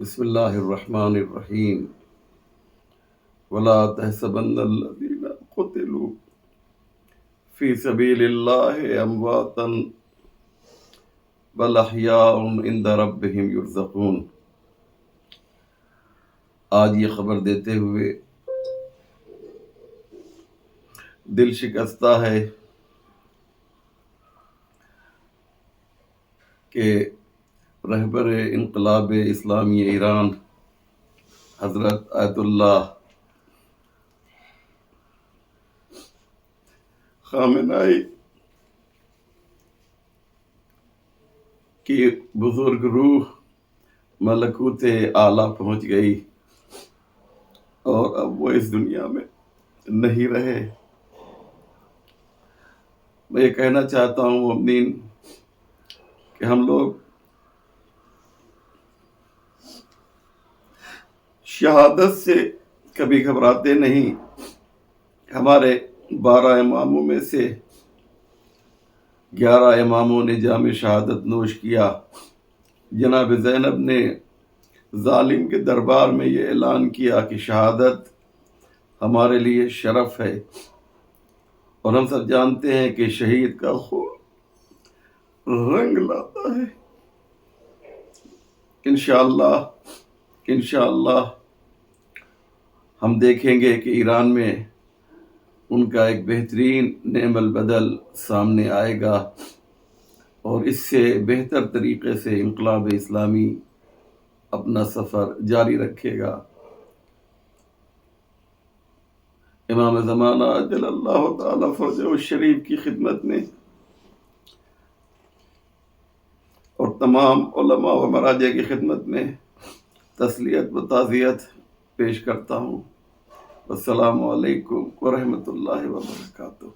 بسم اللہ الرحمن الرحیم ولا تحسبن الذین قتلوا فی سبیل اللہ امواتا بل احیاء عند ربہم یرزقون۔ آج یہ خبر دیتے ہوئے دل شکستہ ہے کہ رہبر انقلاب اسلامی ایران حضرت آیت اللہ خامنائی کی بزرگ روح ملکوت اعلیٰ پہنچ گئی اور اب وہ اس دنیا میں نہیں رہے۔ میں یہ کہنا چاہتا ہوں مومنین کہ ہم لوگ شہادت سے کبھی گھبراتے نہیں۔ ہمارے 12 اماموں میں سے 11 اماموں نے جام شہادت نوش کیا۔ جناب زینب نے ظالم کے دربار میں یہ اعلان کیا کہ شہادت ہمارے لیے شرف ہے، اور ہم سب جانتے ہیں کہ شہید کا خون رنگ لاتا ہے۔ انشاءاللہ ہم دیکھیں گے کہ ایران میں ان کا ایک بہترین نعم البدل سامنے آئے گا، اور اس سے بہتر طریقے سے انقلاب اسلامی اپنا سفر جاری رکھے گا۔ امام زمانہ عجل اللہ تعالی فرجہ الشریف کی خدمت میں اور تمام علماء و مراجع کی خدمت میں تسلیت و تعزیت پیش کرتا ہوں۔ السلام علیکم ورحمۃ اللہ وبرکاتہ۔